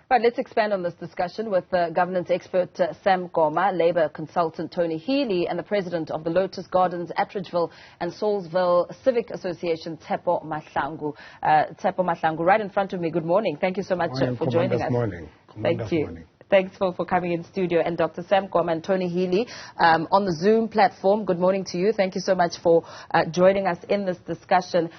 Right, let's expand on this discussion with governance expert Sam Koma, Labour consultant Tony Healy, and the president of the Lotus Gardens, Atteridgeville and Saulsville Civic Association, Tshepo Mahlangu. Tshepo Mahlangu, right in front of me. Good morning. Thank you so much for joining us. Morning. Thank you. Morning. Thanks for coming in studio. And Dr. Sam Koma and Tony Healy on the Zoom platform. Good morning to you. Thank you so much for joining us in this discussion.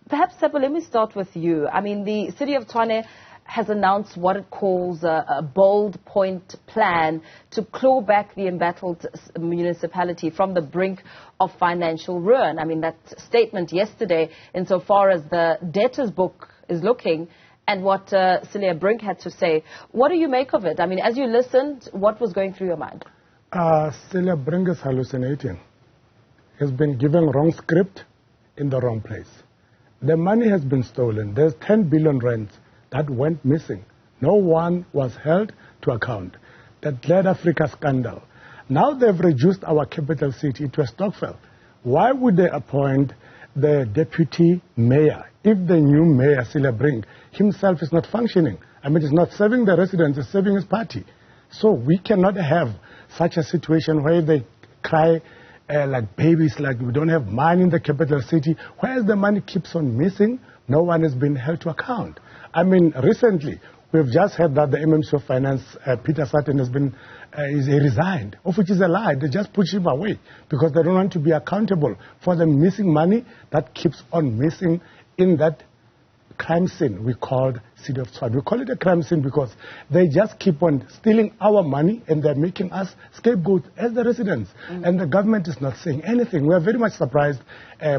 Perhaps, Tshepo, let me start with you. I mean, the City of Tshwane has announced what it calls a bold point plan to claw back the embattled municipality from the brink of financial ruin. I mean, that statement yesterday, insofar as the debtors book is looking, and what Cilliers Brink had to say. What do you make of it? I mean, as you listened, what was going through your mind? Cilliers Brink is hallucinating. He's been given wrong script in the wrong place. The money has been stolen. There's 10 billion rand that went missing. No one was held to account. The Glad Africa scandal. Now they've reduced our capital city to a Stockfell. Why would they appoint the deputy mayor if the new mayor, Cilliers Brink, himself is not functioning? I mean, he's not serving the residents, he's serving his party. So we cannot have such a situation where they cry like babies, like we don't have money in the capital city. Whereas the money keeps on missing, no one has been held to account. I mean, recently, we've just heard that the MMC of Finance, Peter Sutton, he resigned, of which is a lie. They just push him away because they don't want to be accountable for the missing money that keeps on missing in that crime scene we called City of Tshwane. We call it a crime scene because they just keep on stealing our money and they're making us scapegoats as the residents. And the government is not saying anything. We are very much surprised.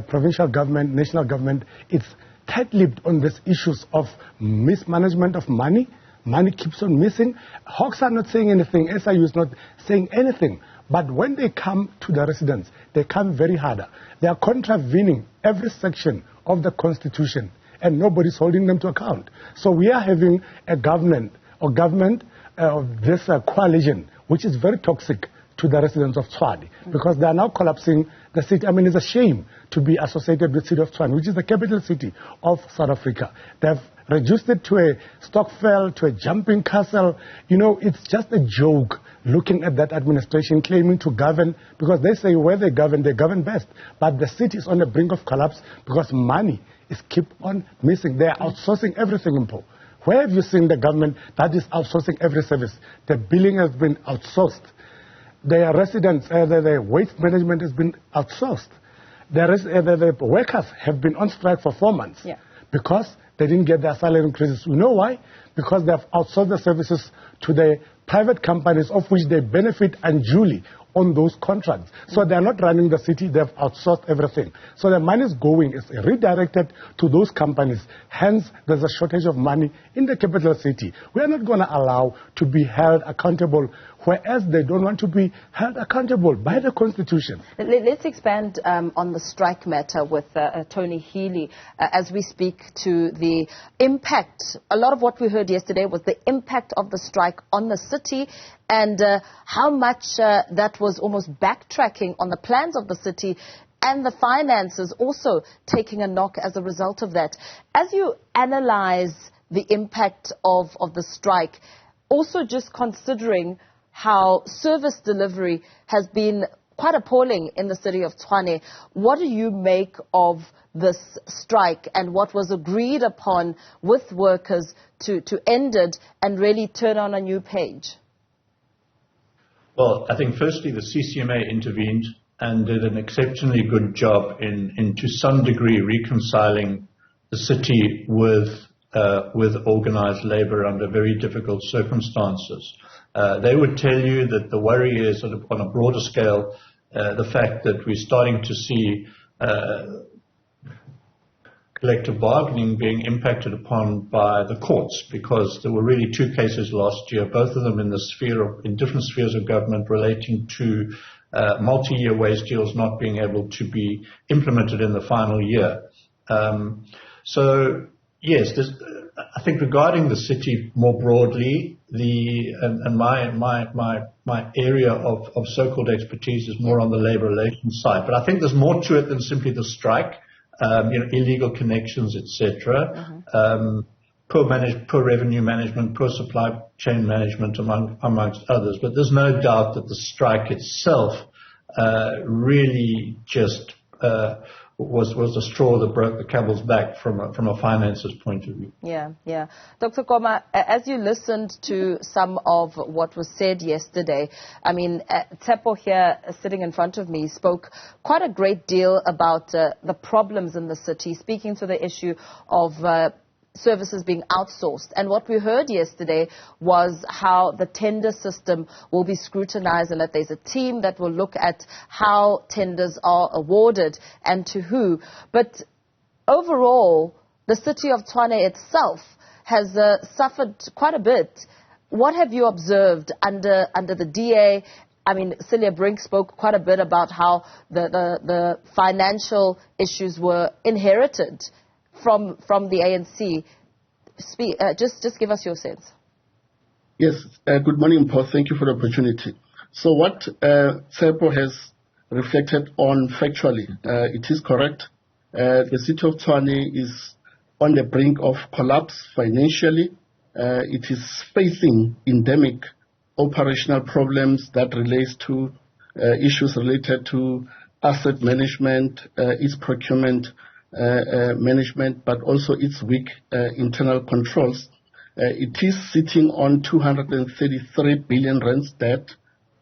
Provincial government, national government, it's tight-lipped on these issues of mismanagement of money. Money keeps on missing. Hawks are not saying anything. SIU is not saying anything. But when they come to the residents, they come very harder. They are contravening every section of the Constitution, and nobody's holding them to account. So we are having a government of this coalition, which is very toxic to the residents of Tshwane, because they are now collapsing the city. I mean, it's a shame to be associated with City of Tshwane, which is the capital city of South Africa. They've reduced it to a Stockfell, to a jumping castle. You know, it's just a joke looking at that administration claiming to govern, because they say where they govern best. But the city is on the brink of collapse because money is keep on missing. They are outsourcing everything, Mpo. Where have you seen the government that is outsourcing every service? The billing has been outsourced. Their residents, the waste management has been outsourced. The workers have been on strike for 4 months because they didn't get their salary increases. You know why? Because they have outsourced the services to the private companies of which they benefit unduly on those contracts. So they are not running the city, they have outsourced everything. So the money is going, it's redirected to those companies. Hence, there's a shortage of money in the capital city. We are not going to allow to be held accountable, whereas they don't want to be held accountable by the Constitution. Let's expand on the strike matter with Tony Healy as we speak to the impact. A lot of what we heard yesterday was the impact of the strike on the city, and how much that was almost backtracking on the plans of the city, and the finances also taking a knock as a result of that. As you analyze the impact of the strike, also just considering how service delivery has been quite appalling in the city of Tshwane, what do you make of this strike and what was agreed upon with workers to end it and really turn on a new page? Well, I think firstly the CCMA intervened and did an exceptionally good job in to some degree reconciling the city with organized labor under very difficult circumstances. They would tell you that the worry is on a broader scale the fact that we're starting to see collective bargaining being impacted upon by the courts, because there were really 2 cases last year, both of them in different spheres of government relating to multi-year wage deals not being able to be implemented in the final year. So yes, I think regarding the city more broadly, my area of so-called expertise is more on the labor relations side, but I think there's more to it than simply the strike. Illegal connections, etc. poor revenue management, poor supply chain management, amongst others. But there's no doubt that the strike itself really just was the straw that broke the camel's back from a financer's point of view. Yeah. Dr. Koma, as you listened to some of what was said yesterday, I mean, Tshepo here, sitting in front of me, spoke quite a great deal about the problems in the city, speaking to the issue of services being outsourced. And what we heard yesterday was how the tender system will be scrutinized and that there's a team that will look at how tenders are awarded and to who. But overall, the city of Tshwane itself has suffered quite a bit. What have you observed under the DA? I mean, Cilliers Brink spoke quite a bit about how the financial issues were inherited from the ANC. Just give us your sense. Yes. Good morning, Paul. Thank you for the opportunity. So what Tshepo has reflected on factually, it is correct. The city of Tshwane is on the brink of collapse financially. It is facing endemic operational problems that relates to issues related to asset management, its procurement management, but also its weak internal controls. It is sitting on 233 billion rands debt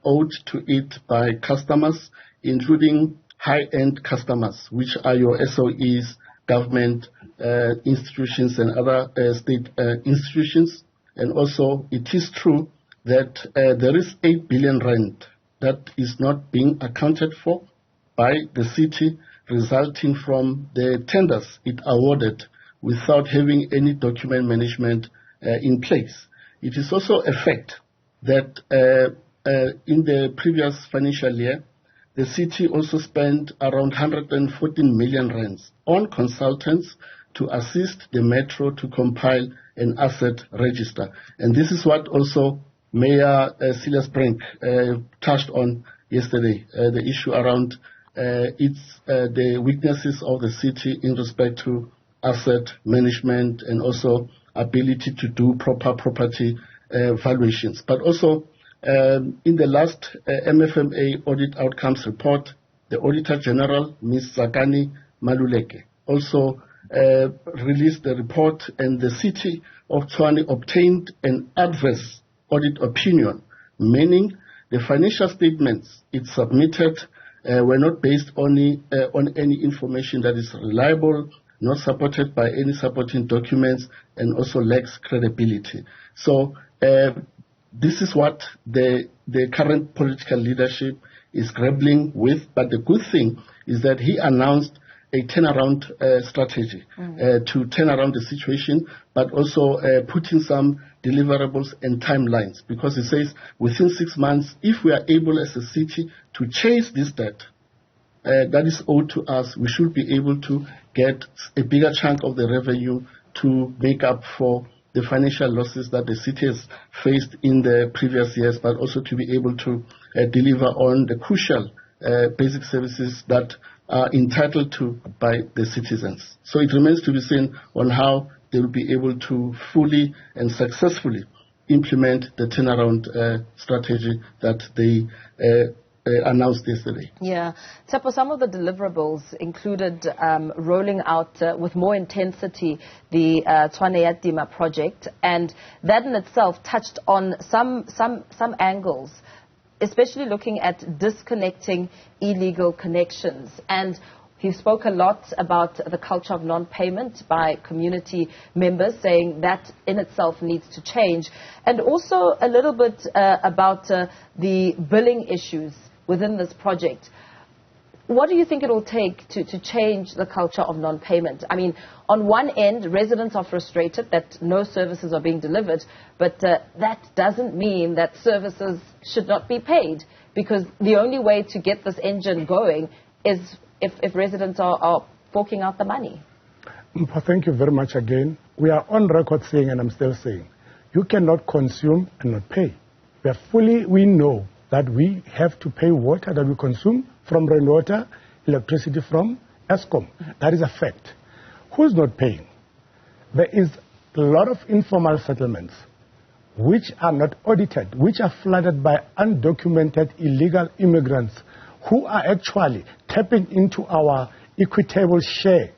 owed to it by customers, including high-end customers, which are your SOEs, government institutions and other state institutions. And also, it is true that there is 8 billion rand that is not being accounted for by the city, resulting from the tenders it awarded without having any document management in place. It is also a fact that in the previous financial year, the city also spent around 114 million rands on consultants to assist the metro to compile an asset register. And this is what also Mayor Cilliers Brink touched on yesterday, the issue around the weaknesses of the city in respect to asset management and also ability to do proper property valuations. But also in the last MFMA audit outcomes report, the Auditor General, Ms. Zakani Maluleke, also released the report, and the city of Tshwane obtained an adverse audit opinion, meaning the financial statements it submitted were not based only on any information that is reliable, not supported by any supporting documents, and also lacks credibility. So this is what the current political leadership is grappling with. But the good thing is that he announced a turnaround strategy to turn around the situation, but also putting some deliverables and timelines, because he says within 6 months, if we are able as a city to chase this debt that is owed to us, we should be able to get a bigger chunk of the revenue to make up for the financial losses that the city has faced in the previous years, but also to be able to deliver on the crucial basic services that are entitled to by the citizens. So it remains to be seen on how they will be able to fully and successfully implement the turnaround strategy that they announced yesterday. Yeah. Tshepo, some of the deliverables included rolling out with more intensity the Tshwane Yatima project, and that in itself touched on some angles, especially looking at disconnecting illegal connections. And he spoke a lot about the culture of non-payment by community members, saying that in itself needs to change. And also a little bit about the billing issues within this project. What do you think it will take to change the culture of non-payment? I mean, on one end, residents are frustrated that no services are being delivered, but that doesn't mean that services should not be paid, because the only way to get this engine going is if residents are forking out the money. Thank you very much again. We are on record saying, and I'm still saying, you cannot consume and not pay. We know that we have to pay water that we consume from rainwater, electricity from Eskom. That is a fact. Who's not paying? There is a lot of informal settlements which are not audited, which are flooded by undocumented illegal immigrants who are actually tapping into our equitable share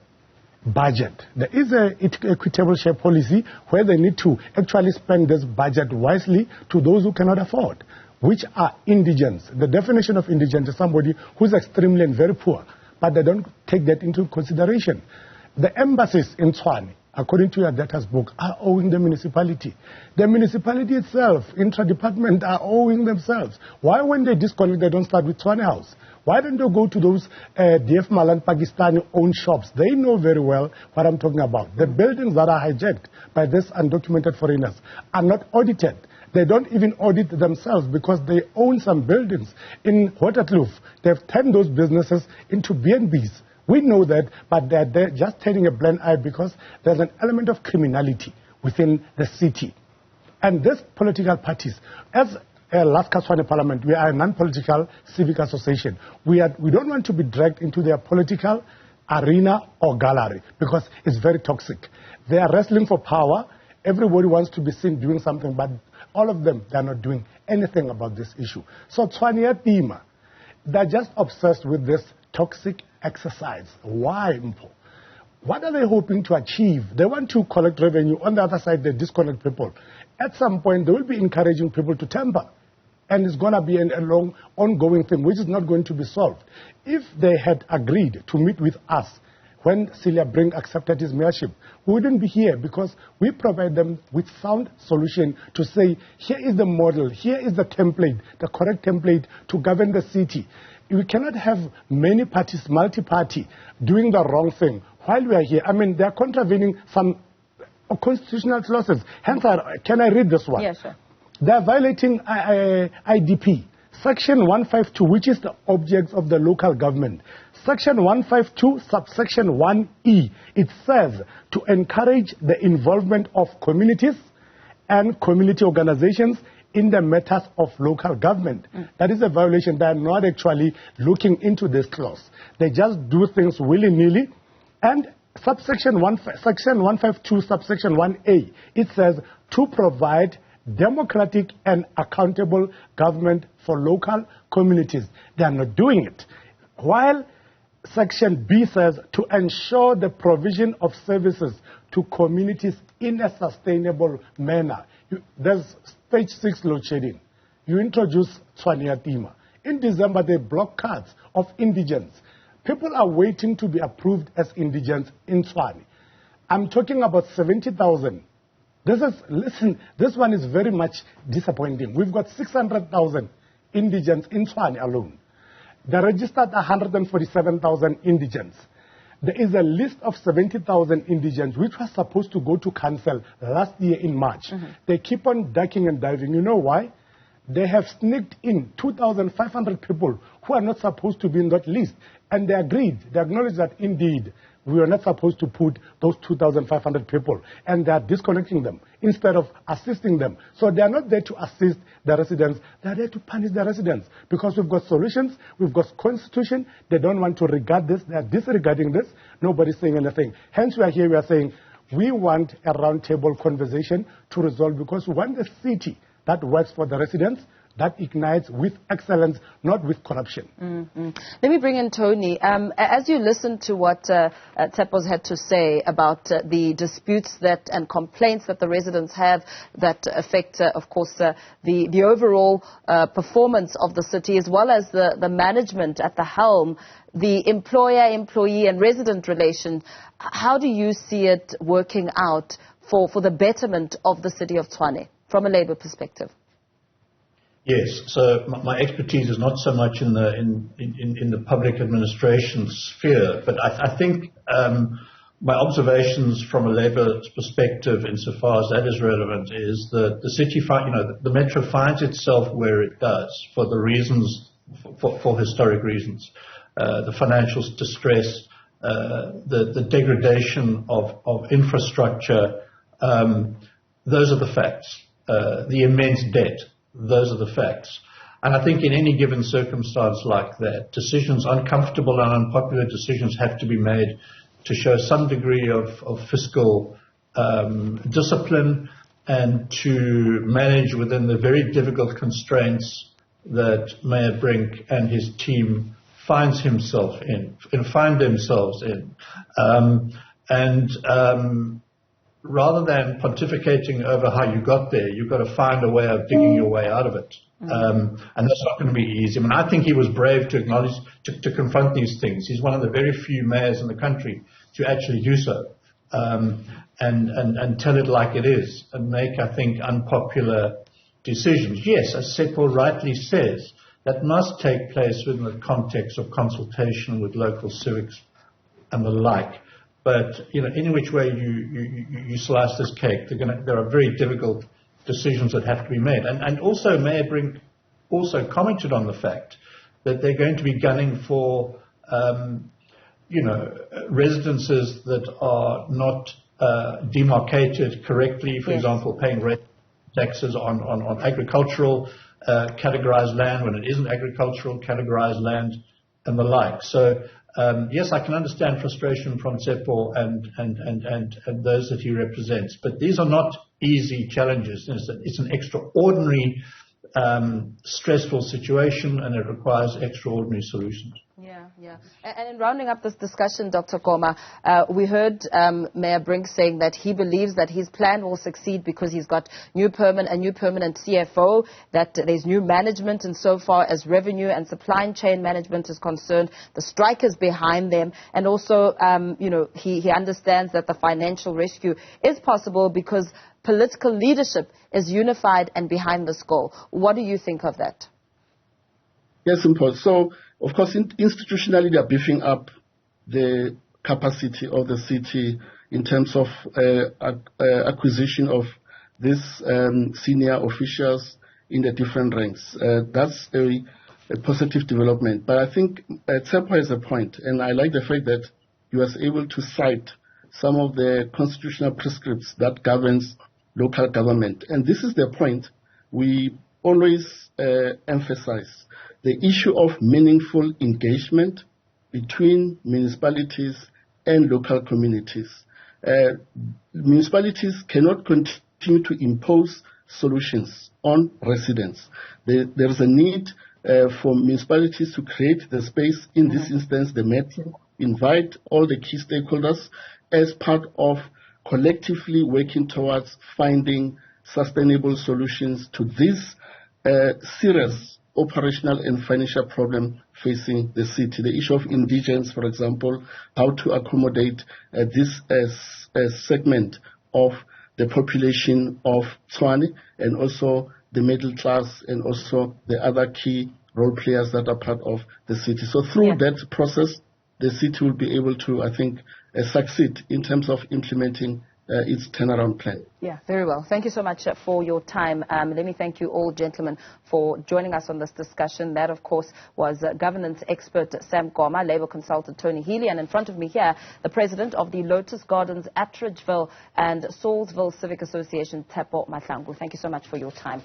budget. There is an equitable share policy where they need to actually spend this budget wisely to those who cannot afford, which are indigents. The definition of indigent is somebody who's extremely and very poor, but they don't take that into consideration. The embassies in Tshwane, according to your data's book, are owing the municipality. The municipality itself, intra-department, are owing themselves. Why, when they disconnect, they don't start with Tshwane House? Why don't they go to those DF Malan Pakistani-owned shops? They know very well what I'm talking about. The buildings that are hijacked by these undocumented foreigners are not audited. They don't even audit themselves because they own some buildings. In Waterkloof, they've turned those businesses into B&Bs. We know that, but they're just turning a blind eye because there's an element of criminality within the city. And these political parties, as last Tshwane Parliament, we are a non-political civic association. We don't want to be dragged into their political arena or gallery because it's very toxic. They are wrestling for power. Everybody wants to be seen doing something, but all of them, they're not doing anything about this issue. So Tshwane, they're just obsessed with this toxic exercise. Why, Mpo? What are they hoping to achieve? They want to collect revenue. On the other side, they disconnect people. At some point, they will be encouraging people to tamper. And it's going to be a long, ongoing thing, which is not going to be solved. If they had agreed to meet with us when Cilliers Brink accepted his mayorship, we wouldn't be here because we provide them with sound solution to say, here is the model, here is the template, the correct template to govern the city. We cannot have many parties, multi-party, doing the wrong thing while we are here. I mean, they are contravening some constitutional clauses. Hence, can I read this one? Yes, sir. They are violating IDP. Section 152, which is the objects of the local government. Section 152, subsection 1E, it says to encourage the involvement of communities and community organizations in the matters of local government. That is a violation. They are not actually looking into this clause. They just do things willy-nilly. And section 152, subsection 1A, it says to provide democratic and accountable government for local communities. They are not doing it. While section B says to ensure the provision of services to communities in a sustainable manner. There's stage 6 load shedding. You introduce Tshwane. In December, they block cards of indigents. People are waiting to be approved as indigents in Tshwane. I'm talking about 70,000. Listen, this one is very much disappointing. We've got 600,000 indigents in Tshwane alone. They registered 147,000 indigents. There is a list of 70,000 indigents which was supposed to go to council last year in March. They keep on ducking and diving. You know why? They have sneaked in 2,500 people who are not supposed to be in that list. And they agreed, they acknowledged that indeed we are not supposed to put those 2,500 people, and they are disconnecting them instead of assisting them. So they are not there to assist the residents, they are there to punish the residents because we've got solutions, we've got constitution, they don't want to regard this, they are disregarding this, nobody's saying anything. Hence we are here, we are saying we want a roundtable conversation to resolve because we want a city that works for the residents, that ignites with excellence, not with corruption. Let me bring in Tony. As you listen to what Tshepo's had to say about the disputes that and complaints that the residents have that affect, of course, the overall performance of the city, as well as the management at the helm, the employer, employee and resident relation, how do you see it working out for the betterment of the city of Tshwane from a Labour perspective? Yes, so my expertise is not so much in the public administration sphere, but I think my observations from a Labour perspective, insofar as that is relevant, is that the city, the metro finds itself where it does for the reasons, for historic reasons, the financial distress, the degradation of infrastructure. Those are the facts. The immense debt. Those are the facts. And I think in any given circumstance like that, decisions, uncomfortable and unpopular decisions, have to be made to show some degree of fiscal discipline and to manage within the very difficult constraints that Mayor Brink and his team find themselves in. Rather than pontificating over how you got there, you've got to find a way of digging your way out of it. And that's not going to be easy. I mean, I think he was brave to acknowledge, to confront these things. He's one of the very few mayors in the country to actually do so. And tell it like it is and make, I think, unpopular decisions. Yes, as Tshepo rightly says, that must take place within the context of consultation with local civics and the like. But, any which way you slice this cake, there are very difficult decisions that have to be made. And also, Mayor Brink also commented on the fact that they're going to be gunning for, residences that are not demarcated correctly, for example, paying taxes on agricultural categorized land when it isn't agricultural categorized land and the like. So, yes, I can understand frustration from Tshepo and those that he represents, but these are not easy challenges. It's an extraordinary, stressful situation, and it requires extraordinary solutions. Yeah. And in rounding up this discussion, Dr. Koma, we heard Mayor Brink saying that he believes that his plan will succeed because he's got a new permanent CFO, that there's new management, and so far as revenue and supply chain management is concerned, the strike is behind them, and also, he understands that the financial rescue is possible because political leadership is unified and behind this goal. What do you think of that? Yes, so, of course, institutionally, they are beefing up the capacity of the city in terms of acquisition of these senior officials in the different ranks. That's a positive development. But I think Tshepo has a point, and I like the fact that he was able to cite some of the constitutional prescripts that governs local government. And this is the point we always emphasize. The issue of meaningful engagement between municipalities and local communities. Municipalities cannot continue to impose solutions on residents. There is a need for municipalities to create the space, in this instance the metro, invite all the key stakeholders as part of collectively working towards finding sustainable solutions to this serious operational and financial problem facing the city. The issue of indigence, for example, how to accommodate this segment of the population of Tshwane, and also the middle class, and also the other key role players that are part of the city. So through that process, the city will be able to, I think, succeed in terms of implementing its turnaround plan. Yeah, very well. Thank you so much for your time. Let me thank you all, gentlemen, for joining us on this discussion. That, of course, was governance expert Sam Koma, Labour consultant Tony Healy, and in front of me here, the president of the Lotus Gardens, Atteridgeville and Saulsville Civic Association, Tshepo Mahlangu. Thank you so much for your time.